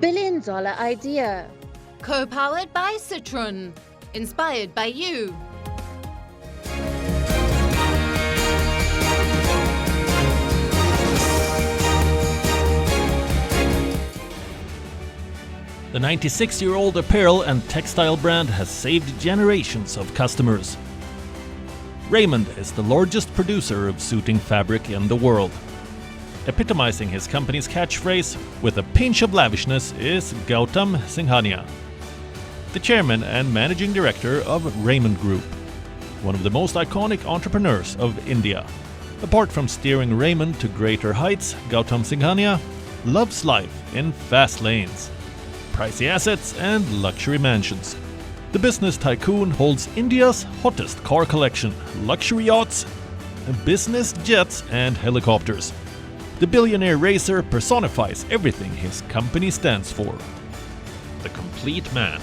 billion-dollar idea. Co-powered by Citroën. Inspired by you. The 96-year-old apparel and textile brand has saved generations of customers. Raymond is the largest producer of suiting fabric in the world. Epitomizing his company's catchphrase, with a pinch of lavishness, is Gautam Singhania, the chairman and managing director of Raymond Group, one of the most iconic entrepreneurs of India. Apart from steering Raymond to greater heights, Gautam Singhania loves life in fast lanes, pricey assets and luxury mansions. The business tycoon holds India's hottest car collection, luxury yachts, business jets and helicopters. The billionaire racer personifies everything his company stands for. The complete man.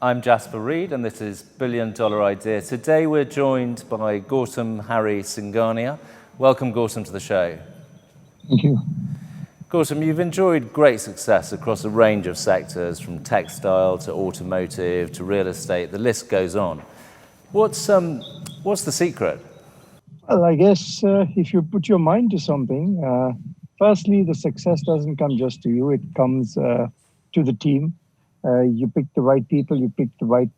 I'm Jasper Reed and this is Billion Dollar Idea. Today we're joined by Gautam Singhania. Welcome, Gautam, to the show. Thank you. Gautam, you've enjoyed great success across a range of sectors, from textile to automotive to real estate. The list goes on. What's the secret? Well, I guess if you put your mind to something, firstly, the success doesn't come just to you. It comes to the team. You pick the right people, you pick the right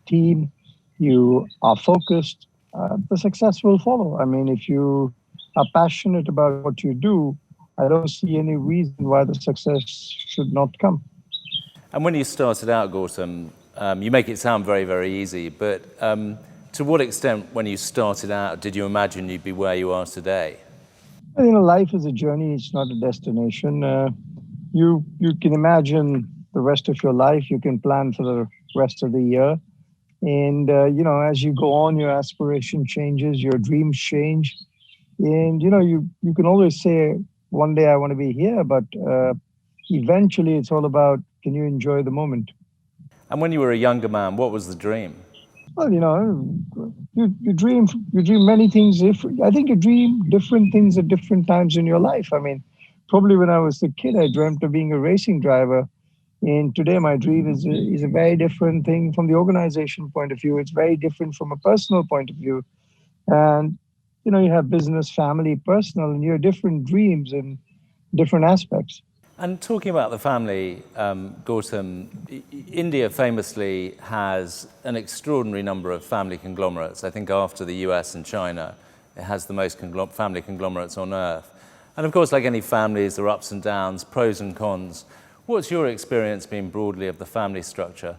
team, you are focused, the success will follow. I mean, if you are passionate about what you do, I don't see any reason why the success should not come. And when you started out, Gautam, you make it sound very, very easy, but to what extent, when you started out, did you imagine you'd be where you are today? Well, you know, life is a journey, it's not a destination. You can imagine the rest of your life, you can plan for the rest of the year. And, you know, as you go on, your aspiration changes, your dreams change. And, you know, you can always say, one day I want to be here, but eventually it's all about, can you enjoy the moment? And when you were a younger man, what was the dream? Well, you know, you dream many things. I think you dream different things at different times in your life. I mean, probably when I was a kid, I dreamt of being a racing driver. And today my dream is a very different thing from the organization point of view. It's very different from a personal point of view. And you know, you have business, family, personal, and you have different dreams in different aspects. And talking about the family, Gautam, India famously has an extraordinary number of family conglomerates. I think after the US and China, it has the most family conglomerates on earth. And of course, like any families, there are ups and downs, pros and cons. What's your experience been broadly of the family structure?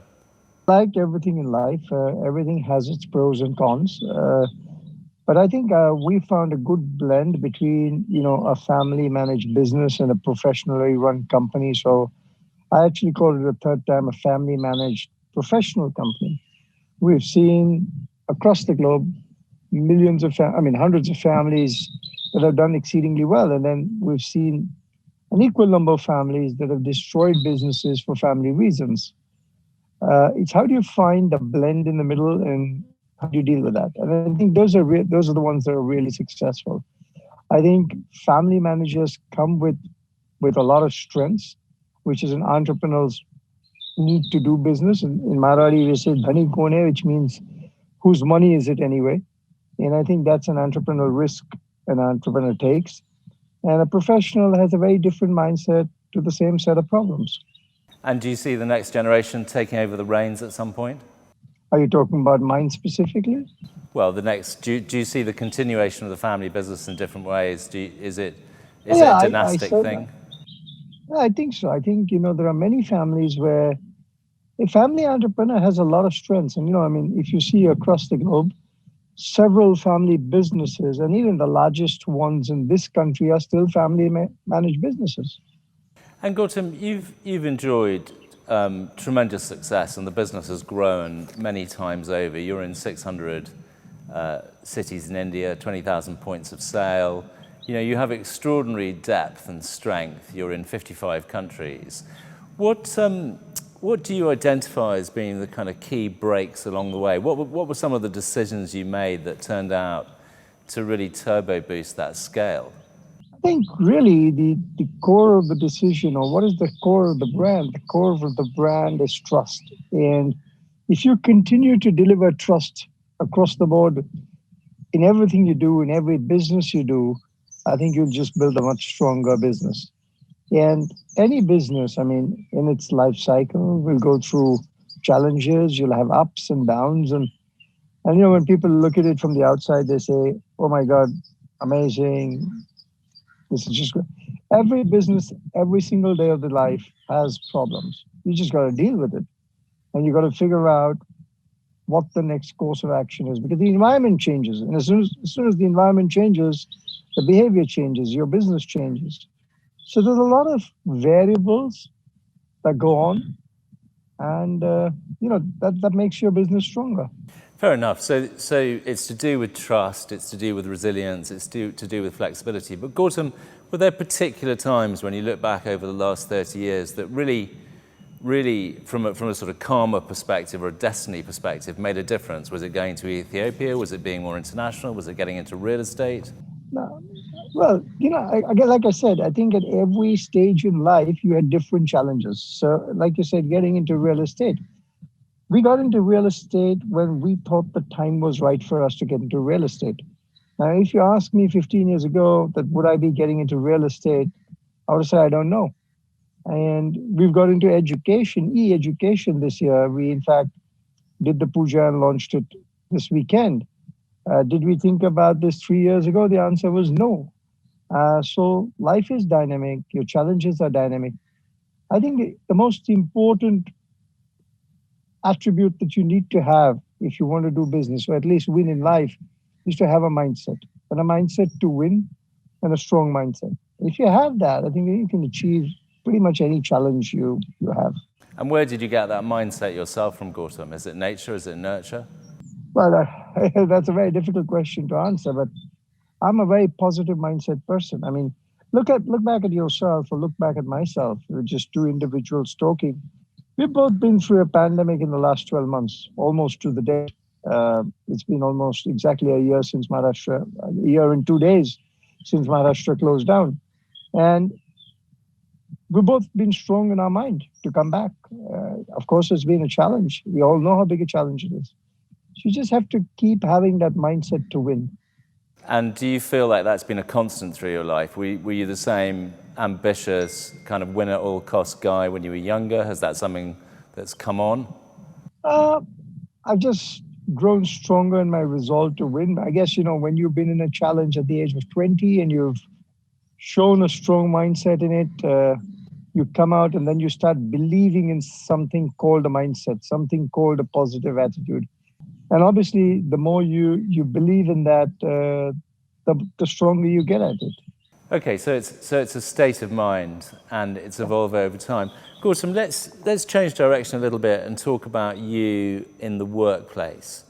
Like everything in life, everything has its pros and cons. But I think we found a good blend between, you know, a family-managed business and a professionally run company. So I actually call it a third time a family-managed professional company. We've seen across the globe hundreds of families that have done exceedingly well. And then we've seen an equal number of families that have destroyed businesses for family reasons. It's how do you find a blend in the middle and how do you deal with that? And I think those are the ones that are really successful. I think family managers come with a lot of strengths, which is an entrepreneur's need to do business. In Marathi, we say dhani kaun hai, which means whose money is it anyway? And I think that's an entrepreneurial risk an entrepreneur takes. And a professional has a very different mindset to the same set of problems. And do you see the next generation taking over the reins at some point? Are you talking about mine specifically? Well, do you see the continuation of the family business in different ways? Is it a dynastic thing? Yeah, I think so. I think, you know, there are many families where a family entrepreneur has a lot of strengths. And, you know, I mean, if you see across the globe, several family businesses, and even the largest ones in this country are still family managed businesses. And Gautam, you've enjoyed tremendous success, and the business has grown many times over. You're in 600 cities in India, 20,000 points of sale. You know, you have extraordinary depth and strength. You're in 55 countries. What do you identify as being the kind of key breaks along the way? What were some of the decisions you made that turned out to really turbo boost that scale? think really the core of the decision, or what is the core of the brand? The core of the brand is trust. And if you continue to deliver trust across the board in everything you do, in every business you do, I think you'll just build a much stronger business. And any business, I mean, in its life cycle, will go through challenges. You'll have ups and downs. And when people look at it from the outside, they say, oh my God, amazing. This is just good. Every business, every single day of the life has problems. You just got to deal with it. And you got to figure out what the next course of action is, because the environment changes. And as soon as the environment changes, the behavior changes, your business changes. So there's a lot of variables that go on, and that makes your business stronger. Fair enough. So it's to do with trust, it's to do with resilience, it's to do with flexibility. But Gautam, were there particular times when you look back over the last 30 years that really, from a sort of karma perspective or a destiny perspective, made a difference? Was it going to Ethiopia? Was it being more international? Was it getting into real estate? No. Well, like I said, I think at every stage in life, you had different challenges. So like you said, getting into real estate. We got into real estate when we thought the time was right for us to get into real estate. Now, if you asked me 15 years ago that would I be getting into real estate, I would say I don't know. And we've got into education, e-education this year. We, in fact, did the puja and launched it this weekend. Did we think about this 3 years ago? The answer was no. So life is dynamic. Your challenges are dynamic. I think the most important attribute that you need to have if you want to do business, or at least win in life, is to have a mindset, and a mindset to win, and a strong mindset. If you have that, I think you can achieve pretty much any challenge you have. And where did you get that mindset yourself from, Gautam? Is it nature? Is it nurture? Well, that's a very difficult question to answer, but I'm a very positive mindset person. I mean, look back at yourself, or look back at myself. We're just two individuals talking. We've both been through a pandemic in the last 12 months, almost to the day. It's been almost exactly a year since Maharashtra, a year and 2 days since Maharashtra closed down. And we've both been strong in our mind to come back. Of course, it's been a challenge. We all know how big a challenge it is. So you just have to keep having that mindset to win. And do you feel like that's been a constant through your life? Were you the same ambitious, kind of win-at-all-cost guy when you were younger? Has that something that's come on? I've just grown stronger in my resolve to win. I guess, when you've been in a challenge at the age of 20 and you've shown a strong mindset in it, you come out and then you start believing in something called a mindset, something called a positive attitude. And obviously, the more you believe in that, the stronger you get at it. Okay, so it's a state of mind, and it's evolved over time. Gautam, let's change direction a little bit and talk about you in the workplace.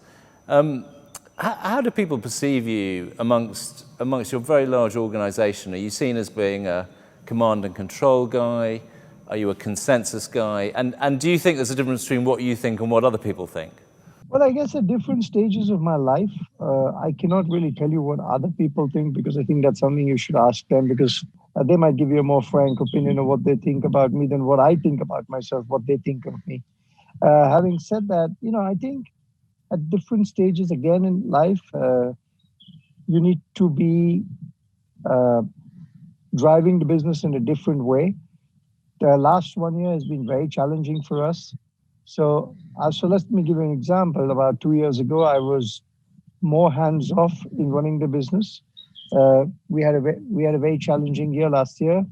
How do people perceive you amongst your very large organisation? Are you seen as being a command and control guy? Are you a consensus guy? And do you think there's a difference between what you think and what other people think? Well, I guess at different stages of my life, I cannot really tell you what other people think, because I think that's something you should ask them, because they might give you a more frank opinion of what they think about me than what I think about myself, what they think of me. Having said that, I think at different stages, again, in life, you need to be driving the business in a different way. The last 1 year has been very challenging for us. So let me give you an example. About 2 years ago, I was more hands-off in running the business. We had a very challenging year last year,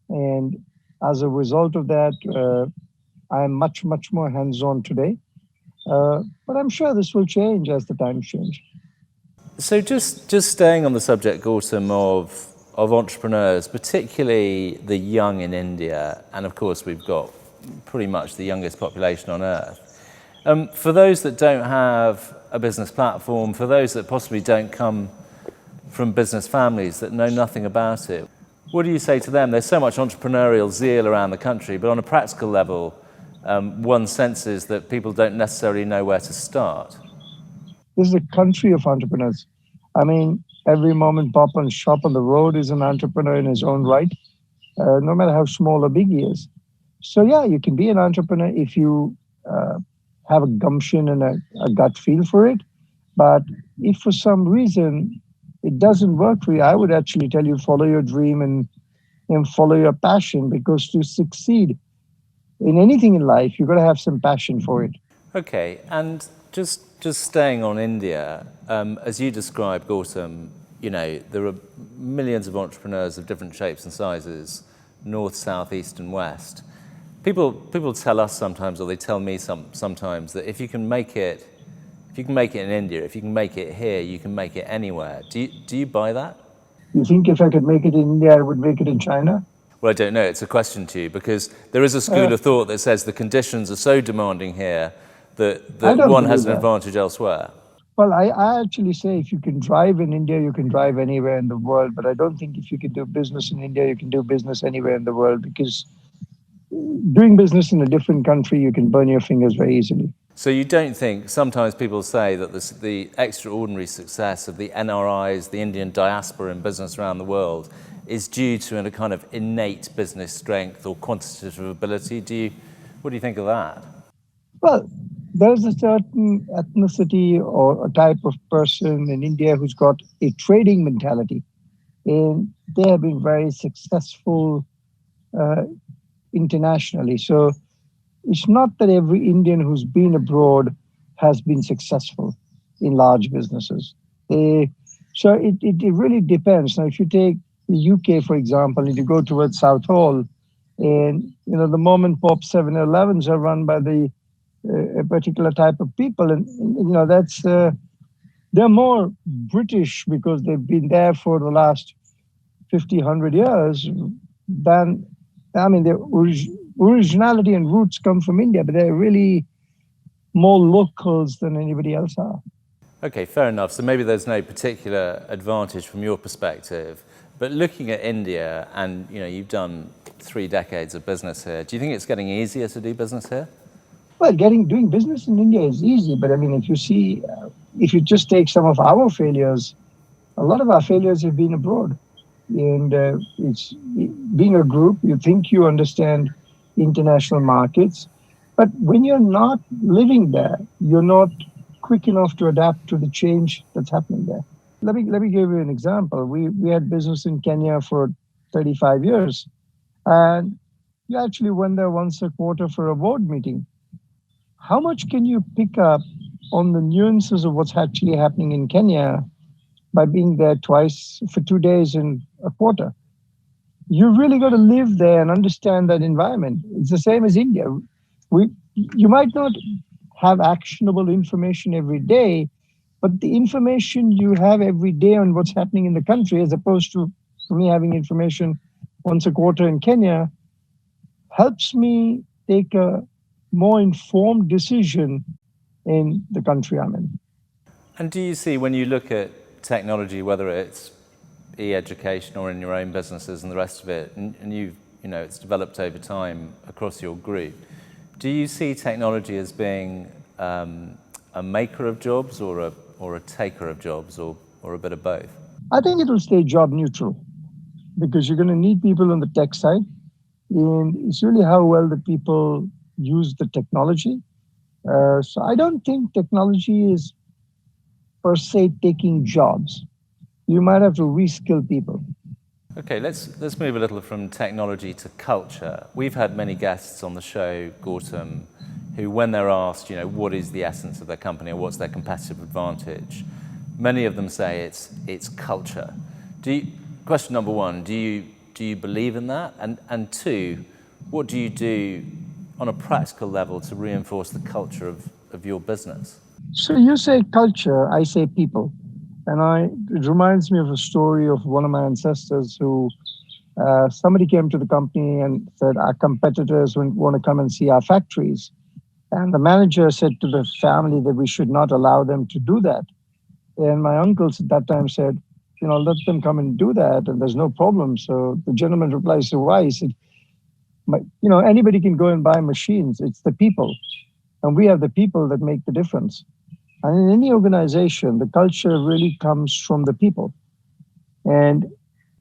and as a result of that, I am much more hands-on today. But I'm sure this will change as the times change. So just staying on the subject, Gautam, of entrepreneurs, particularly the young in India, and of course we've got pretty much the youngest population on earth. For those that don't have a business platform, for those that possibly don't come from business families that know nothing about it, what do you say to them? There's so much entrepreneurial zeal around the country, but on a practical level, one senses that people don't necessarily know where to start. This is a country of entrepreneurs. I mean, Every mom and pop and shop on the road is an entrepreneur in his own right, no matter how small or big he is. So yeah, you can be an entrepreneur if you have a gumption and a gut feel for it. But if for some reason it doesn't work for you, I would actually tell you follow your dream and follow your passion, because to succeed in anything in life, you've got to have some passion for it. Okay, and just staying on India, as you described, Gautam, you know, there are millions of entrepreneurs of different shapes and sizes, north, south, east, and west. People tell us sometimes, or they tell me sometimes, that if you can make it in India, if you can make it here, you can make it anywhere. Do you buy that? You think if I could make it in India, I would make it in China? Well, I don't know. It's a question to you, because there is a school of thought that says the conditions are so demanding here that one has an advantage elsewhere. Well, I actually say if you can drive in India, you can drive anywhere in the world. But I don't think if you can do business in India, you can do business anywhere in the world, because doing business in a different country, you can burn your fingers very easily. So you don't think, sometimes people say that the extraordinary success of the NRIs, the Indian diaspora in business around the world, is due to a kind of innate business strength or quantitative ability? What do you think of that? Well, there's a certain ethnicity or a type of person in India who's got a trading mentality, and they have been very successful internationally. So it's not that every Indian who's been abroad has been successful in large businesses. So it really depends. Now, if you take the UK, for example, if you go towards Southall, and the mom and pop 7-Elevens are run by a particular type of people, and that's they're more British because they've been there for the last 50, 100 years than, their originality and roots come from India, but they're really more locals than anybody else are. Okay, fair enough. So maybe there's no particular advantage from your perspective, but looking at India, and you've done 3 decades of business here, do you think it's getting easier to do business here? Well, doing business in India is easy, but if you just take some of our failures, a lot of our failures have been abroad. And it's being a group, you think you understand international markets, but when you're not living there, you're not quick enough to adapt to the change that's happening there. Let me give you an example. We had business in Kenya for 35 years, and you actually went there once a quarter for a board meeting. How much can you pick up on the nuances of what's actually happening in Kenya by being there twice for 2 days in a quarter? You really got to live there and understand that environment. It's the same as India. You might not have actionable information every day, but the information you have every day on what's happening in the country, as opposed to for me having information once a quarter in Kenya, helps me take a more informed decision in the country I'm in. And do you see, when you look at technology, whether it's e-education or in your own businesses and the rest of it, and it's developed over time across your group, do you see technology as being a maker of jobs or a taker of jobs, or a bit of both? I think it will stay job neutral, because you're going to need people on the tech side, and it's really how well the people use the technology. So I don't think technology is per se taking jobs. You might have to reskill people. Okay, let's move a little from technology to culture. We've had many guests on the show, Gautam, who, when they're asked, what is the essence of their company or what's their competitive advantage, many of them say it's culture. Question number one, do you believe in that? And two, what do you do on a practical level to reinforce the culture of your business? So you say culture, I say people. And it reminds me of a story of one of my ancestors who, somebody came to the company and said, our competitors want to come and see our factories. And the manager said to the family that we should not allow them to do that. And my uncles at that time said, let them come and do that, and there's no problem. So the gentleman replies, so why? He said, anybody can go and buy machines. It's the people. And we have the people that make the difference. And in any organization, the culture really comes from the people. And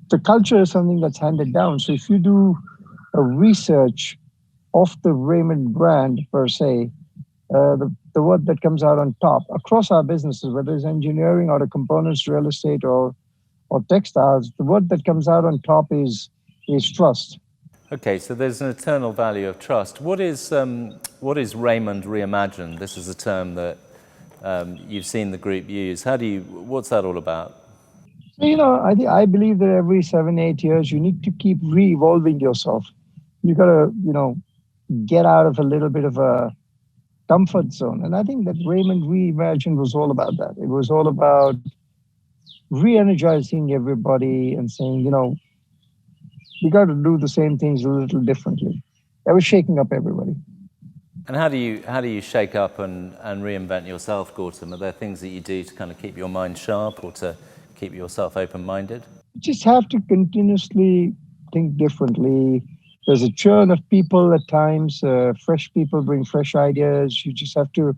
the culture is something that's handed down. So if you do a research of the Raymond brand per se, the word that comes out on top across our businesses, whether it's engineering or the components, real estate or textiles, the word that comes out on top is trust. Okay, so there's an eternal value of trust. What is Raymond Reimagined? This is a term that you've seen the group use. What's that all about? So, I believe that every 7-8 years you need to keep re-evolving yourself. You got to get out of a little bit of a comfort zone, and I think that Raymond Reimagined was all about that. It was all about re-energizing everybody and saying, you got to do the same things a little differently. I was shaking up everybody. And how do you shake up and reinvent yourself, Gautam? Are there things that you do to kind of keep your mind sharp or to keep yourself open-minded? You just have to continuously think differently. There's a churn of people at times. Fresh people bring fresh ideas. You have to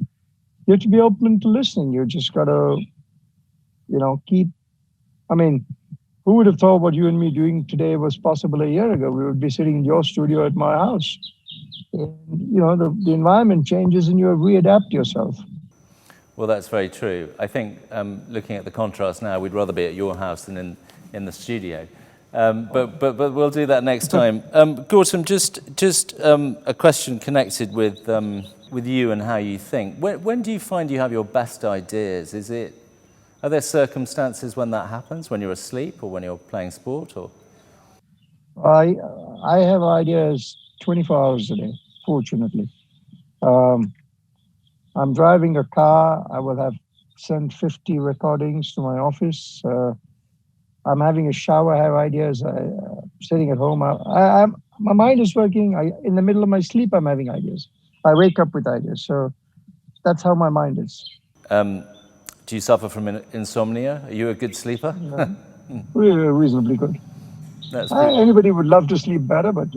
be open to listening. You just got to, keep. Who would have thought what you and me doing today was possible a year ago? We would be sitting in your studio at my house. And, the environment changes and you readapt yourself. Well, that's very true. I think looking at the contrast now, we'd rather be at your house than in the studio. But we'll do that next time. Gautam, just a question connected with you and how you think. When do you find you have your best ideas? Are there circumstances when that happens, when you're asleep or when you're playing sport? Or I have ideas 24 hours a day, fortunately. I'm driving a car. I will have sent 50 recordings to my office. I'm having a shower. I have ideas. Sitting at home. My mind is working. In the middle of my sleep, I'm having ideas. I wake up with ideas. So that's how my mind is. Do you suffer from insomnia? Are you a good sleeper? No. Reasonably good. That's anybody would love to sleep better, but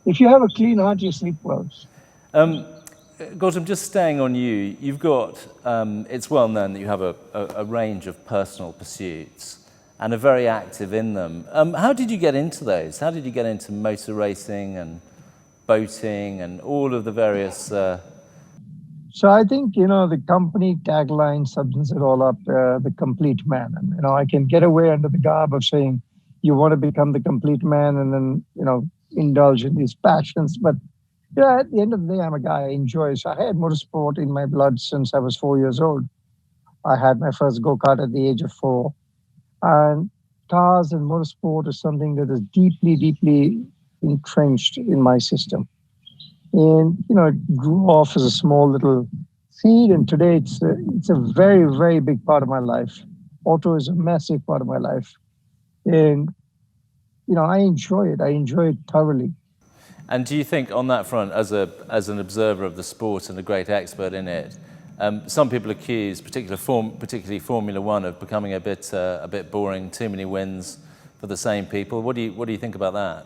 if you have a clean heart, you sleep well. Gautam, just staying on you, you've got, it's well known that you have a range of personal pursuits and are very active in them. How did you get into those? How did you get into motor racing and boating and all of the various... So I think, the company tagline sums it all up, the complete man. And, I can get away under the garb of saying you want to become the complete man and then, indulge in these passions. But at the end of the day, I'm a guy I enjoy. So I had motorsport in my blood since I was 4 years old. I had my first go-kart at the age of 4. And cars and motorsport is something that is deeply, deeply entrenched in my system. And, it grew off as a small little seed. And today it's a very, very big part of my life. Auto is a massive part of my life. And, I enjoy it. I enjoy it thoroughly. And do you think on that front, as an observer of the sport and a great expert in it, some people accuse, particularly Formula One, of becoming a bit boring, too many wins for the same people? What do you think about that?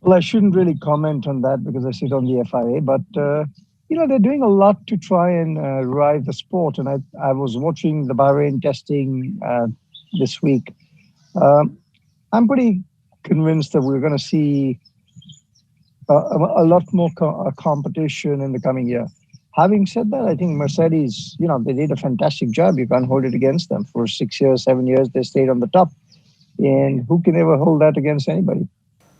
Well, I shouldn't really comment on that because I sit on the FIA, but they're doing a lot to try and revive the sport. And I was watching the Bahrain testing this week. I'm pretty convinced that we're going to see a lot more competition in the coming year. Having said that, I think Mercedes, they did a fantastic job. You can't hold it against them. For 6 years, 7 years, they stayed on the top. And who can ever hold that against anybody?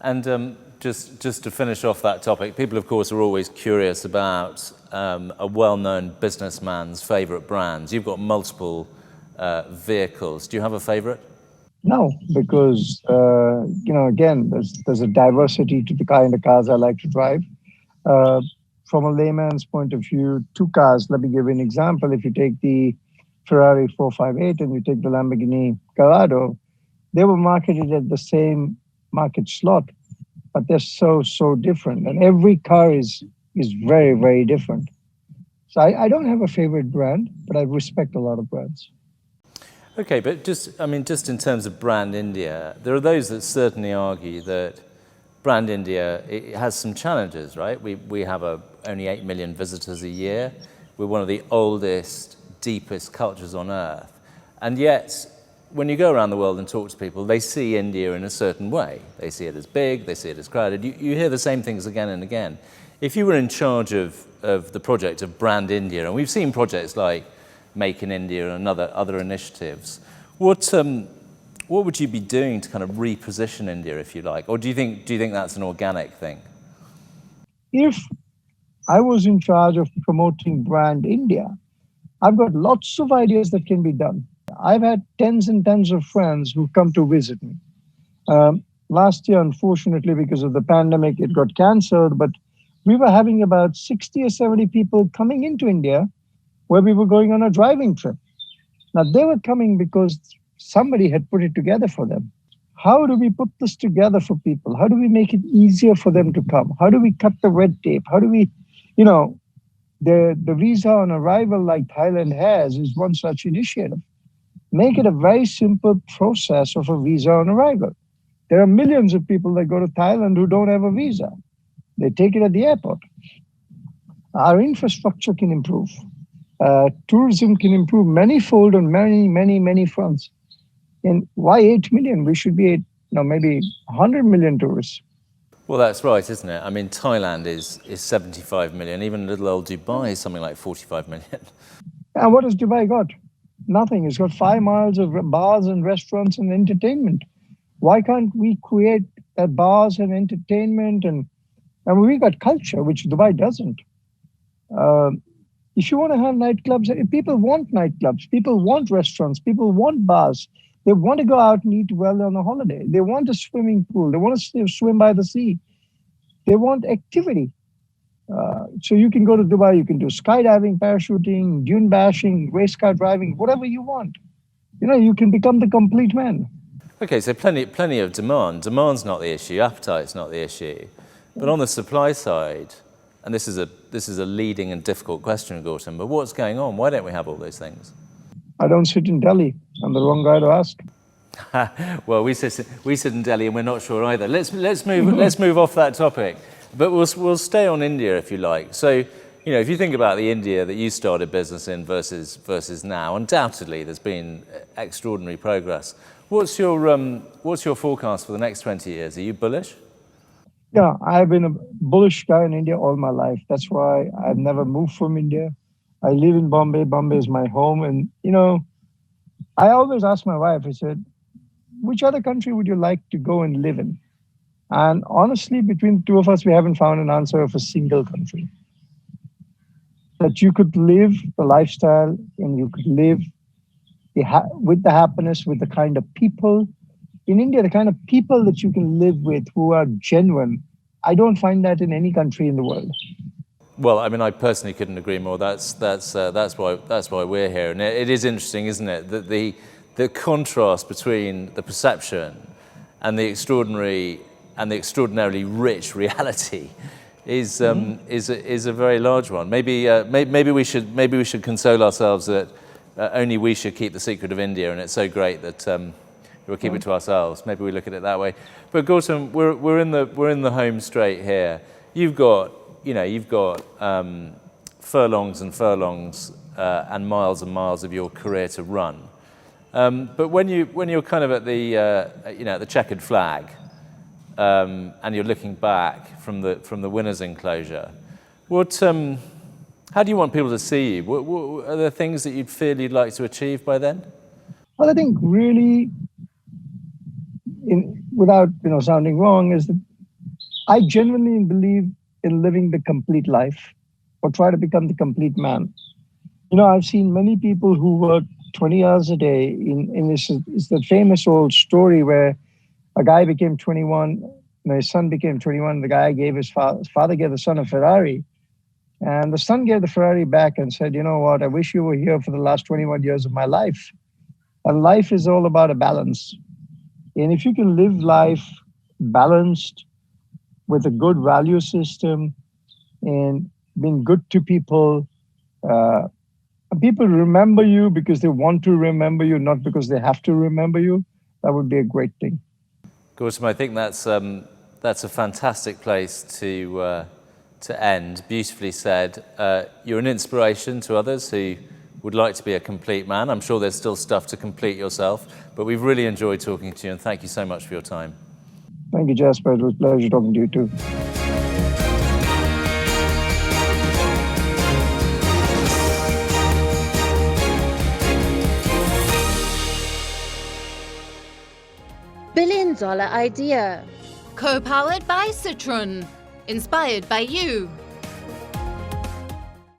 And just to finish off that topic, people, of course, are always curious about a well-known businessman's favorite brands. You've got multiple vehicles. Do you have a favorite? No, because, again, there's a diversity to the kind of cars I like to drive. From a layman's point of view, 2 cars, let me give you an example. If you take the Ferrari 458 and you take the Lamborghini Gallardo, they were marketed at the same market slot, but they're so different. And every car is very, very different. So I don't have a favorite brand, but I respect a lot of brands. Okay, but just in terms of brand India, there are those that certainly argue that brand India, it has some challenges, right? We have only 8 million visitors a year. We're one of the oldest, deepest cultures on earth. And yet, when you go around the world and talk to people, they see India in a certain way. They see it as big, they see it as crowded. You hear the same things again and again. If you were in charge of the project of Brand India, and we've seen projects like Make in India and other initiatives, what would you be doing to kind of reposition India, if you like? Or do you think that's an organic thing? If I was in charge of promoting Brand India, I've got lots of ideas that can be done. I've had tens and tens of friends who come to visit me. Last year, unfortunately, because of the pandemic, it got cancelled, but we were having about 60 or 70 people coming into India where we were going on a driving trip. Now, they were coming because somebody had put it together for them. How do we put this together for people? How do we make it easier for them to come? How do we cut the red tape? How do we, the visa on arrival like Thailand has is one such initiative. Make it a very simple process of a visa on arrival. There are millions of people that go to Thailand who don't have a visa. They take it at the airport. Our infrastructure can improve. Tourism can improve manyfold on many, many, many fronts. And why 8 million? We should be maybe 100 million tourists. Well, that's right, isn't it? I mean, Thailand is 75 million. Even little old Dubai is something like 45 million. And what has Dubai got? Nothing. It's got 5 miles of bars and restaurants and entertainment. Why can't we create bars and entertainment? And we got culture, which Dubai doesn't. If you want to have nightclubs, people want nightclubs. People want restaurants. People want bars. They want to go out and eat well on a holiday. They want a swimming pool. They want to swim by the sea. They want activity. So you can go to Dubai, you can do skydiving, parachuting, dune bashing, race car driving, whatever you want. You can become the complete man. Okay, so plenty of demand. Demand's not the issue, appetite's not the issue. But on the supply side, and this is a leading and difficult question, Gautam, but what's going on? Why don't we have all those things? I don't sit in Delhi. I'm the wrong guy to ask. Well, we sit in Delhi and we're not sure either. Let's move off that topic. But we'll stay on India if you like. So, if you think about the India that you started business in versus now, undoubtedly there's been extraordinary progress. What's your forecast for the next 20 years? Are you bullish? Yeah, I've been a bullish guy in India all my life. That's why I've never moved from India. I live in Bombay. Bombay is my home. And, I always ask my wife, I said, which other country would you like to go and live in? And honestly, between the two of us, we haven't found an answer of a single country. That you could live the lifestyle and you could live with the happiness, with the kind of people. In India, the kind of people that you can live with who are genuine, I don't find that in any country in the world. Well, I mean, I personally couldn't agree more. That's why we're here. And it is interesting, isn't it, that the contrast between the perception and the extraordinarily rich reality is a very large one. Maybe we should console ourselves that only we should keep the secret of India, and it's so great that we'll keep it to ourselves. Maybe we look at it that way. But Gautam, we're in the home straight here. You've got furlongs and furlongs and miles of your career to run. But when you're kind of at the checkered flag, and you're looking back from the winner's enclosure, how do you want people to see you? What are there things that you'd feel you'd like to achieve by then? Well, I think really, without sounding wrong, is that I genuinely believe in living the complete life, or try to become the complete man. I've seen many people who work 20 hours a day. It's the famous old story where a guy became 21, his son became 21. The guy gave his father gave the son a Ferrari, and the son gave the Ferrari back and said, "You know what? I wish you were here for the last 21 years of my life." And life is all about a balance. And if you can live life balanced with a good value system and being good to people, people remember you because they want to remember you, not because they have to remember you, that would be a great thing. Gautam, I think that's a fantastic place to end. Beautifully said. You're an inspiration to others who would like to be a complete man. I'm sure there's still stuff to complete yourself, but we've really enjoyed talking to you, and thank you so much for your time. Thank you, Jasper. It was a pleasure talking to you too. Billion-dollar idea. Co-powered by Citroën. Inspired by you.